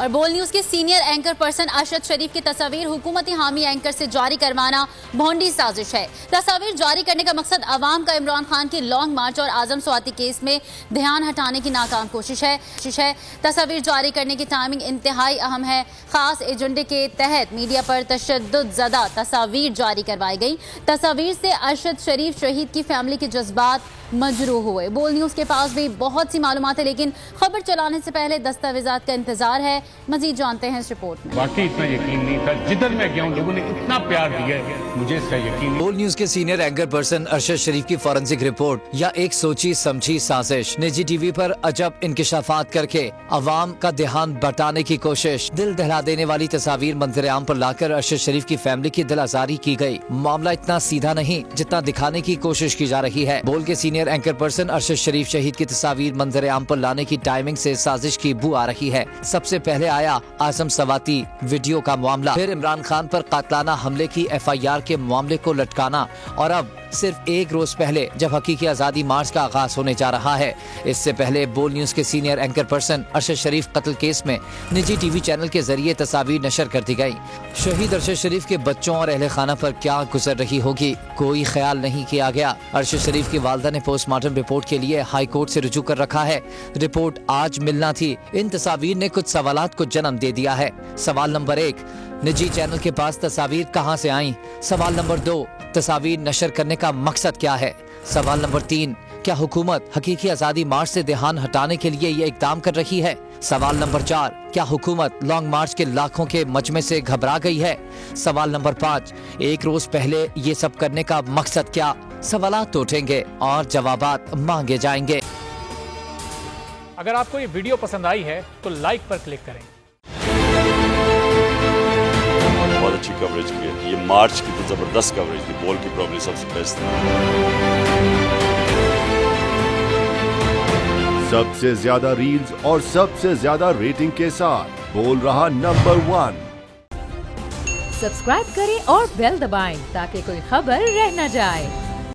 और बोल न्यूज के सीनियर एंकर पर्सन अरशद शरीफ की तस्वीर हुकूमती हामी एंकर से जारी करवाना भोंडी साजिश है। तस्वीर जारी करने का मकसद अवाम का इमरान खान के लॉन्ग मार्च और आजम स्वाति केस में ध्यान हटाने की नाकाम कोशिश है। तस्वीर जारी करने की टाइमिंग इंतहाई अहम है। खास एजेंडे के तहत मीडिया पर तशद्दुद ज़दा तस्वीर जारी करवाई गई। तस्वीर से अरशद शरीफ शहीद की फैमिली के जज्बात मजरूह हुए। बोल न्यूज के पास भी बहुत सी मालूमात है, लेकिन खबर चलाने से पहले दस्तावेजात का इंतजार है। मजीद जानते हैं इस रिपोर्ट में। बाकी इतना यकीन नहीं था, जिधर मैं गया हूँ लोगों ने इतना प्यार दिया है, मुझे इसका यकीन नहीं। बोल न्यूज के सीनियर एंकर पर्सन अरशद शरीफ की फॉरेंसिक रिपोर्ट या एक सोची समझी साजिश, निजी टीवी पर अजब इंकिशाफात करके अवाम का ध्यान बटाने की कोशिश, दिल दहला देने वाली तस्वीर मंजर आम पर लाकर अरशद शरीफ की फैमिली की दिल आजारी की गई। मामला इतना सीधा नहीं जितना दिखाने की कोशिश की जा रही है। बोल के सीनियर एंकर पर्सन अरशद शरीफ शहीद की तस्वीर मंजर आम पर लाने की टाइमिंग से साजिश की बू आ रही है। सबसे पहले आया आजम स्वाति वीडियो का मामला, फिर इमरान खान पर कातलाना हमले की FIR के मामले को लटकाना, और अब सिर्फ एक रोज पहले जब हकीकी आजादी मार्च का आगाज होने जा रहा है। इससे पहले बोल न्यूज के सीनियर एंकर पर्सन अरशद शरीफ कत्ल केस में निजी टीवी चैनल के जरिए तस्वीर नशर कर दी गई। शहीद अरशद शरीफ के बच्चों और अहले खाना पर क्या गुजर रही होगी, कोई ख्याल नहीं किया गया। अरशद शरीफ की वालदा ने पोस्टमार्टम रिपोर्ट के लिए हाई कोर्ट से रुजू कर रखा है। रिपोर्ट आज मिलना थी। इन तस्वीर ने कुछ सवालात को जन्म दे दिया है। सवाल नंबर 1, निजी चैनल के पास तस्वीर कहां से आई? सवाल नंबर 2, तस्वीर नशर करने का मकसद क्या है? सवाल नंबर 3, क्या हुकूमत हकीकी आजादी मार्च से ध्यान हटाने के लिए ये इकदाम कर रही है? सवाल नंबर 4, क्या हुकूमत लॉन्ग मार्च के लाखों के मजमे से घबरा गई है? सवाल नंबर 5, एक रोज पहले ये सब करने का मकसद क्या? सवालात उठेंगे और जवाबात मांगे जाएंगे। अगर आपको ये वीडियो पसंद आई है तो लाइक पर क्लिक करें। बहुत अच्छी कवरेज की है। ये मार्च की तो जबरदस्त कवरेज थी। बोल की प्रॉब्लम सबसे बेस्ट थी। सबसे ज्यादा रील्स और सबसे ज्यादा रेटिंग के साथ बोल रहा नंबर 1। सब्सक्राइब करें और बेल दबाएं ताकि कोई खबर रह न जाए।